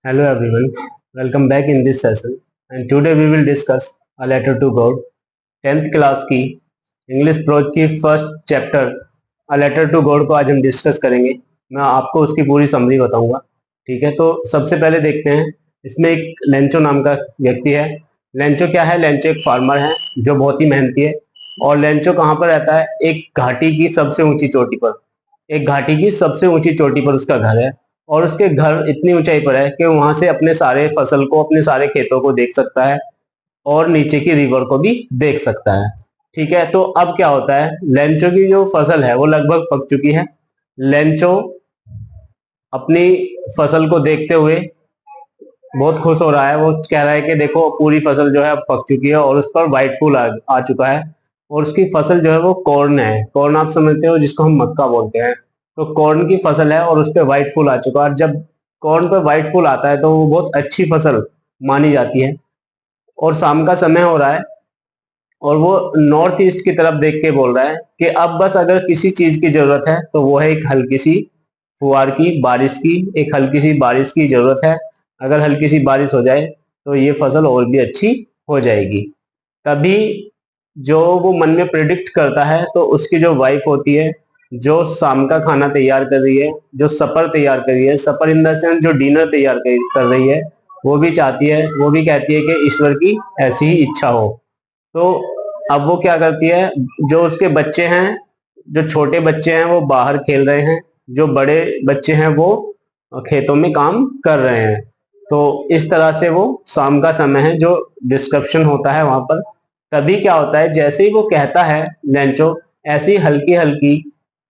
Hello everyone, welcome back in this session and today we will discuss a letter to God 10th class की English prose की first chapter a letter to God को आज हम discuss करेंगे। मैं आपको उसकी पूरी समरी बताऊंगा। ठीक है, तो सबसे पहले देखते हैं। इसमें एक लेंचो नाम का व्यक्ति है। लेंचो क्या है? लेंचो एक फार्मर है जो बहुत ही मेहनती है। और लेंचो कहाँ पर रहता है? एक घाटी की सबसे ऊंची चोटी पर। एक घाटी की सबसे ऊंची चोटी पर उसका घर है और उसके घर इतनी ऊंचाई पर है कि वहां से अपने सारे फसल को, अपने सारे खेतों को देख सकता है और नीचे की रिवर को भी देख सकता है। ठीक है, तो अब क्या होता है, लेंचो की जो फसल है वो लगभग पक चुकी है। लेंचो अपनी फसल को देखते हुए बहुत खुश हो रहा है। वो कह रहा है कि देखो पूरी फसल जो है अब पक चुकी है और उस पर व्हाइट फूल आ चुका है। और उसकी फसल जो है वो कॉर्न है। कॉर्न आप समझते हो, जिसको हम मक्का बोलते हैं। तो कॉर्न की फसल है और उस पर व्हाइट फूल आ चुका है। और जब कॉर्न पर व्हाइट फूल आता है तो वो बहुत अच्छी फसल मानी जाती है। और शाम का समय हो रहा है और वो नॉर्थ ईस्ट की तरफ देख के बोल रहा है कि अब बस अगर किसी चीज की जरूरत है तो वो है एक हल्की सी फुहार की बारिश की। एक हल्की सी बारिश की जरूरत है। अगर हल्की सी बारिश हो जाए तो ये फसल और भी अच्छी हो जाएगी। तभी जो वो मन में प्रिडिक्ट करता है तो उसकी जो वाइफ होती है, जो शाम का खाना तैयार कर रही है, जो सपर तैयार कर रही है, सपर इन द सेंस जो डिनर तैयार कर रही है, वो भी चाहती है, वो भी कहती है कि ईश्वर की ऐसी ही इच्छा हो। तो अब वो क्या करती है, जो उसके बच्चे हैं, जो छोटे बच्चे हैं वो बाहर खेल रहे हैं, जो बड़े बच्चे हैं वो खेतों में काम कर रहे हैं। तो इस तरह से वो शाम का समय है जो डिस्क्रिप्शन होता है वहां पर। तभी क्या होता है, जैसे ही वो कहता है लेंचो, ऐसी हल्की हल्की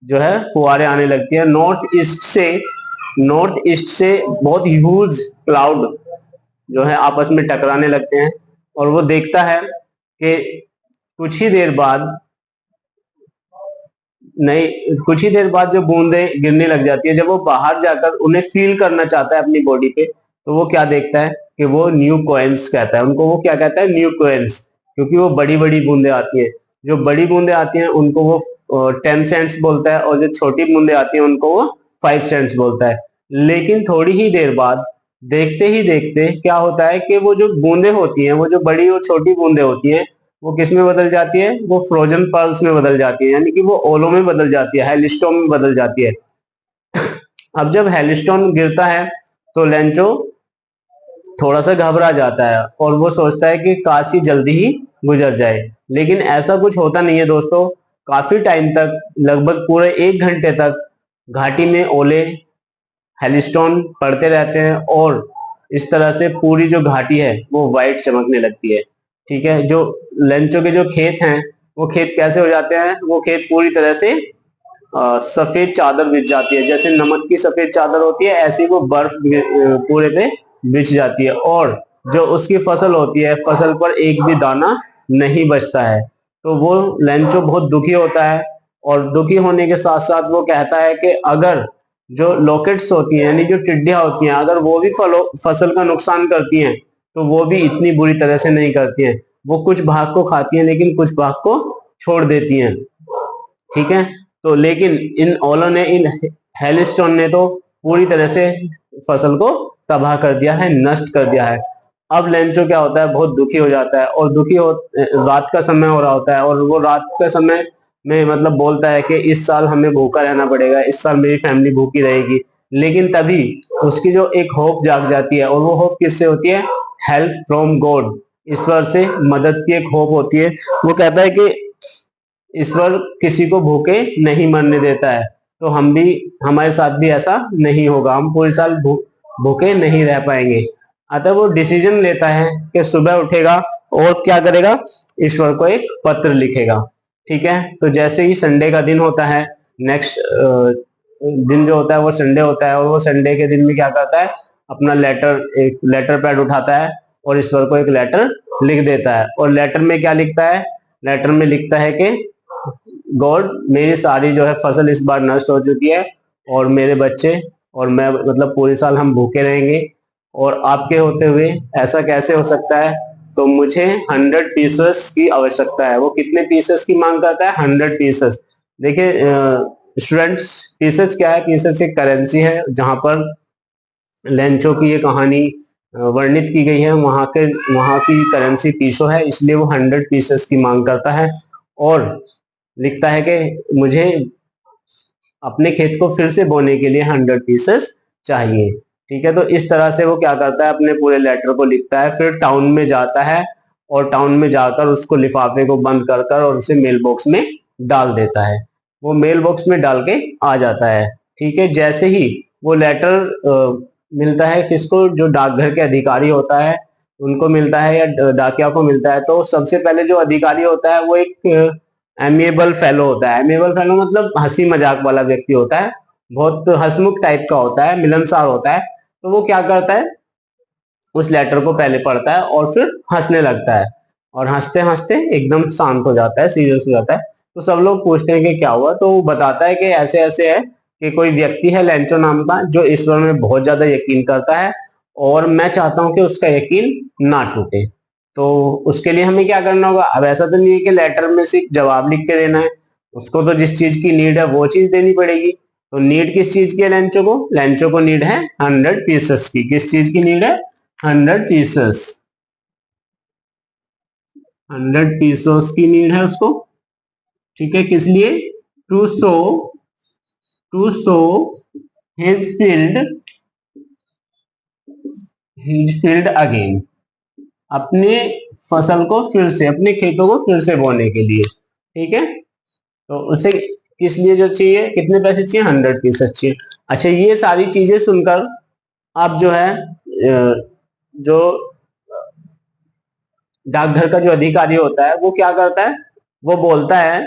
जो है फुहारें आने लगती है नॉर्थ ईस्ट से। नॉर्थ ईस्ट से बहुत ह्यूज क्लाउड जो है आपस में टकराने लगते हैं। और वो देखता है कि कुछ ही देर बाद नहीं कुछ ही देर बाद जो बूंदें गिरने लग जाती है, जब वो बाहर जाकर उन्हें फील करना चाहता है अपनी बॉडी पे, तो वो क्या देखता है कि वो न्यू कोएंस कहता है उनको। वो क्या कहता है? New coins. क्योंकि वो बड़ी बड़ी बूंदें आती है। जो बड़ी बूंदें आती हैं उनको वो 10 सेंट्स बोलता है और जो छोटी बूंदें आती हैं उनको वो 5 सेंट्स बोलता है। लेकिन थोड़ी ही देर बाद, देखते ही देखते क्या होता है कि वो जो बूंदें होती हैं, वो जो बड़ी और छोटी बूंदें होती हैं, वो किस में बदल जाती है? वो फ्रोजन पर्ल्स में बदल जाती है, यानी कि वो ओलों में बदल जाती है, हेलिस्टोन में बदल जाती है। अब जब हेलिस्टोन गिरता है तो लेंचो थोड़ा सा घबरा जाता है और वो सोचता है कि काश ही जल्दी ही गुजर जाए। लेकिन ऐसा कुछ होता नहीं है दोस्तों। काफी टाइम तक, लगभग पूरे 1 घंटे तक घाटी में ओले, हेलिस्टोन पड़ते रहते हैं और इस तरह से पूरी जो घाटी है वो व्हाइट चमकने लगती है। ठीक है, जो लेंचो के जो खेत हैं वो खेत कैसे हो जाते हैं? वो खेत पूरी तरह से सफेद चादर बिछ जाती है। जैसे नमक की सफेद चादर होती है, ऐसी वो बर्फ पूरे पे बिछ जाती है। और जो उसकी फसल होती है, फसल पर एक भी दाना नहीं बचता है। तो वो लेंचो बहुत दुखी होता है और दुखी होने के साथ साथ वो कहता है कि अगर जो लॉकेट्स होती हैं, यानी जो टिड्डियां होती हैं, अगर वो भी फसल का नुकसान करती हैं तो वो भी इतनी बुरी तरह से नहीं करती हैं। वो कुछ भाग को खाती हैं लेकिन कुछ भाग को छोड़ देती हैं। ठीक है, तो लेकिन इन ओलो ने, इन हेलिस्टोन ने तो पूरी तरह से फसल को तबाह कर दिया है, नष्ट कर दिया है। अब लेंचो क्या होता है, बहुत दुखी हो जाता है और रात का समय हो रहा होता है और वो रात के समय में मतलब बोलता है कि इस साल हमें भूखा रहना पड़ेगा, इस साल मेरी फैमिली भूखी रहेगी। लेकिन तभी उसकी जो एक होप जाग जाती है, और वो होप किससे होती है? हेल्प फ्रॉम गॉड, ईश्वर से मदद की एक होप होती है। वो कहता है कि ईश्वर किसी को भूखे नहीं मरने देता है, तो हमारे साथ भी ऐसा नहीं होगा, हम पूरे साल भूखे नहीं रह पाएंगे। अतः वो डिसीजन लेता है कि सुबह उठेगा और क्या करेगा? ईश्वर को एक पत्र लिखेगा। ठीक है, तो जैसे ही संडे का दिन होता है, नेक्स्ट दिन जो होता है वो संडे होता है, और वो संडे के दिन में क्या करता है? अपना एक लेटर पैड उठाता है और ईश्वर को एक लेटर लिख देता है। और लेटर में क्या लिखता है? लेटर में लिखता है कि गॉड, मेरी सारी जो है फसल इस बार नष्ट हो चुकी है और मेरे बच्चे और मैं, मतलब पूरे साल हम भूखे रहेंगे, और आपके होते हुए ऐसा कैसे हो सकता है? तो मुझे 100 पीसेस की आवश्यकता है। वो कितने पीसेस की मांग करता है? 100 पीसेस। देखिए स्टूडेंट्स, पीसेस क्या है? पीसेस एक करेंसी है जहां पर लेंचो की ये कहानी वर्णित की गई है। वहां की करेंसी पीसो है, इसलिए वो 100 पीसेस की मांग करता है और लिखता है कि मुझे अपने खेत को फिर से बोने के लिए 100 पीसेस चाहिए। ठीक है, तो इस तरह से वो क्या करता है, अपने पूरे लेटर को लिखता है, फिर टाउन में जाता है और टाउन में जाकर उसको लिफाफे को बंद कर और उसे मेल बॉक्स में डाल देता है। वो मेल बॉक्स में डाल के आ जाता है। ठीक है, जैसे ही वो लेटर मिलता है किसको, जो डाकघर के अधिकारी होता है उनको मिलता है या डाकिया को मिलता है, तो सबसे पहले जो अधिकारी होता है वो एक एमिएबल फेलो होता है। एमिएबल फेलो मतलब हंसी मजाक वाला व्यक्ति होता है, बहुत हंसमुख टाइप का होता है, मिलनसार होता है। तो वो क्या करता है, उस लेटर को पहले पढ़ता है और फिर हंसने लगता है और हंसते हंसते एकदम शांत हो जाता है, सीरियस हो जाता है। तो सब लोग पूछते हैं कि क्या हुआ, तो वो बताता है कि ऐसे ऐसे है कि कोई व्यक्ति है लेंचो नाम का जो ईश्वर में बहुत ज्यादा यकीन करता है और मैं चाहता हूं कि उसका यकीन ना टूटे। तो उसके लिए हमें क्या करना होगा। अब ऐसा तो नहीं है कि लेटर में सिर्फ जवाब लिख के देना है, उसको तो जिस चीज की नीड है वो चीज देनी पड़ेगी। तो नीड किस चीज की है लेंचो को, लेंचो को नीड है 100 पीसेस की। किस चीज की नीड है, 100 पीसेस, 100 पीसेस की नीड है उसको। ठीक है, किस लिए, to show, to show his field, his field again, अपने फसल को फिर से, अपने खेतों को फिर से बोने के लिए। ठीक है, तो उसे किस लिए जो चाहिए, कितने पैसे चाहिए, 100 पीसेस चाहिए। अच्छा, ये सारी चीजें सुनकर आप जो है जो डाकघर का जो अधिकारी होता है वो क्या करता है, वो बोलता है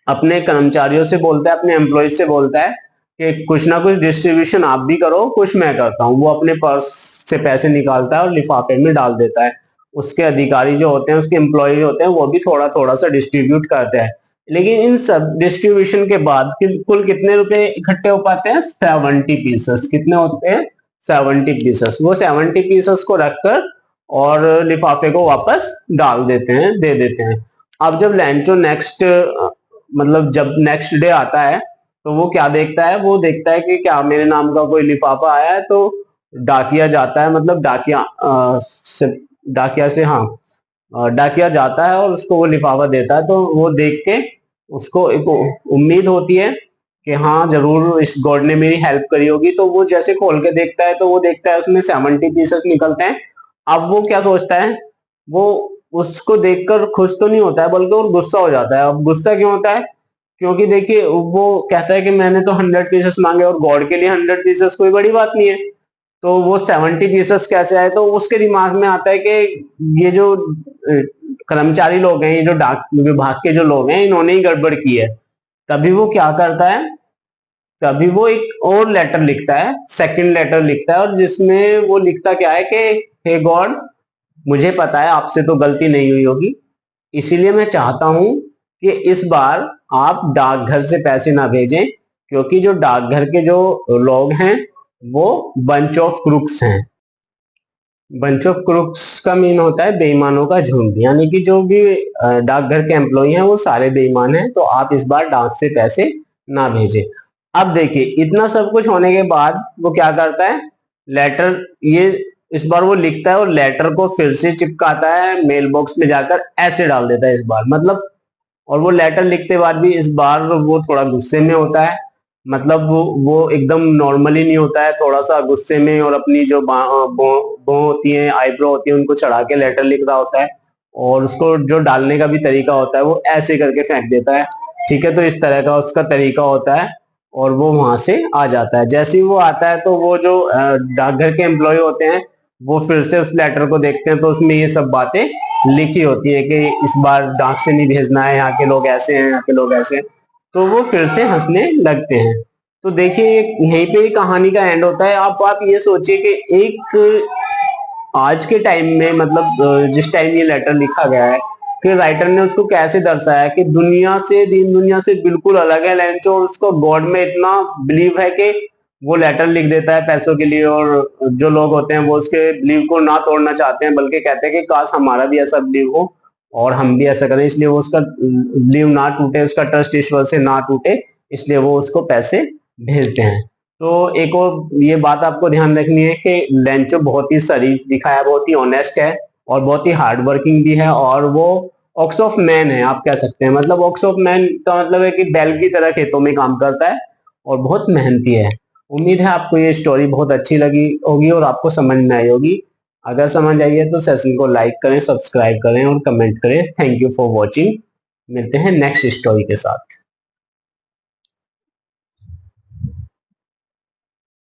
अपने कर्मचारियों से, बोलता है अपने एम्प्लॉय से, बोलता है कि कुछ ना कुछ डिस्ट्रीब्यूशन आप भी करो, कुछ मैं करता हूँ। वो अपने पर्स से पैसे निकालता है और लिफाफे में डाल देता है। उसके अधिकारी जो होते हैं, उसके एम्प्लॉय होते हैं, वो भी थोड़ा थोड़ा सा डिस्ट्रीब्यूट करते हैं। लेकिन इन सब डिस्ट्रीब्यूशन के बाद कुल कितने रुपए इकट्ठे हो पाते हैं, 70 पीसेस। कितने होते हैं, 70 पीसेस। वो 70 पीसेस को रखकर और लिफाफे को वापस डाल देते हैं, दे देते हैं। अब जब लैंचो नेक्स्ट मतलब जब नेक्स्ट डे आता है तो वो क्या देखता है, वो देखता है कि क्या मेरे नाम का कोई लिफाफा आया है। तो डाकिया जाता है, मतलब डाकिया से हाँ, डाकिया जाता है और उसको वो लिफाफा देता है। तो वो देख के उसको एक उम्मीद होती है कि हाँ जरूर इस गॉड ने मेरी हेल्प करी होगी। तो वो जैसे खोल के देखता है तो वो देखता है उसमें 70 पीसेस निकलते हैं। अब वो क्या सोचता है, वो उसको देखकर खुश तो नहीं होता है बल्कि वो गुस्सा हो जाता है। अब गुस्सा क्यों होता है, क्योंकि देखिए वो कहता है कि मैंने तो 100 पीसेस मांगे और गॉड के लिए 100 पीसेस कोई बड़ी बात नहीं है। तो वो 70 पीसेस कैसे आए, तो उसके दिमाग में आता है कि ये जो कर्मचारी लोग हैं, ये जो डाक विभाग के जो लोग हैं, इन्होंने ही गड़बड़ की है। तभी वो क्या करता है, तभी वो एक और लेटर लिखता है, सेकंड लेटर लिखता है, और जिसमें वो लिखता क्या है कि हे गॉड, मुझे पता है आपसे तो गलती नहीं हुई होगी, इसीलिए मैं चाहता हूं कि इस बार आप डाकघर से पैसे ना भेजें, क्योंकि जो डाकघर के जो लोग हैं वो बंच ऑफ क्रुक्स हैं। बंच ऑफ क्रुक्स का मीन होता है बेईमानों का झुंड, यानी कि जो भी डाकघर के एम्प्लॉय हैं वो सारे बेईमान हैं। तो आप इस बार डाक से पैसे ना भेजें। अब देखिए इतना सब कुछ होने के बाद वो क्या करता है, लेटर ये इस बार वो लिखता है और लेटर को फिर से चिपकाता है, मेल बॉक्स में जाकर ऐसे डाल देता है इस बार, मतलब। और वो लेटर लिखते बाद भी इस बार वो थोड़ा गुस्से में होता है, मतलब वो एकदम नॉर्मली नहीं होता है, थोड़ा सा गुस्से में, और अपनी जो बो होती है, आईब्रो होती है, उनको चढ़ा के लेटर लिख रहा होता है। और उसको जो डालने का भी तरीका होता है वो ऐसे करके फेंक देता है। ठीक है, तो इस तरह का उसका तरीका होता है और वो वहां से आ जाता है। जैसे ही वो आता है तो वो जो डाकघर के एम्प्लॉय होते हैं वो फिर से उस लेटर को देखते हैं, तो उसमें ये सब बातें लिखी होती है कि इस बार डाक से नहीं भेजना है, यहाँ के लोग ऐसे हैं, यहाँ के लोग ऐसे हैं। तो वो फिर से हंसने लगते हैं। तो देखिए यहीं पे कहानी का एंड होता है। आप ये सोचिए कि एक आज के टाइम में, मतलब जिस टाइम ये लेटर लिखा गया है, कि राइटर ने उसको कैसे दर्शाया कि दुनिया से, दीन दुनिया से बिल्कुल अलग है लैंचो, और उसको गॉड में इतना बिलीव है कि वो लेटर लिख देता है पैसों के लिए। और जो लोग होते हैं वो उसके बिलीव को ना तोड़ना चाहते हैं, बल्कि कहते हैं कि काश हमारा भी ऐसा बिलीव हो और हम भी ऐसा करें। इसलिए वो उसका बिलीव ना टूटे, उसका ट्रस्ट ईश्वर से ना टूटे, इसलिए वो उसको पैसे भेजते हैं। तो एक और ये बात आपको ध्यान रखनी है कि लेंचो बहुत ही शरीफ दिखाया, बहुत ही ऑनेस्ट है और बहुत ही हार्ड वर्किंग भी है, और वो ऑक्स ऑफ मैन है आप कह सकते हैं। मतलब ऑक्स ऑफ मैन का मतलब है कि बैल की तरह खेतों में काम करता है और बहुत मेहनती है। उम्मीद है आपको ये स्टोरी बहुत अच्छी लगी होगी और आपको समझ में आई होगी। अगर समझ आई है तो सेशन को लाइक करें, सब्सक्राइब करें और कमेंट करें। Thank you for watching. मिलते हैं नेक्स्ट स्टोरी के साथ।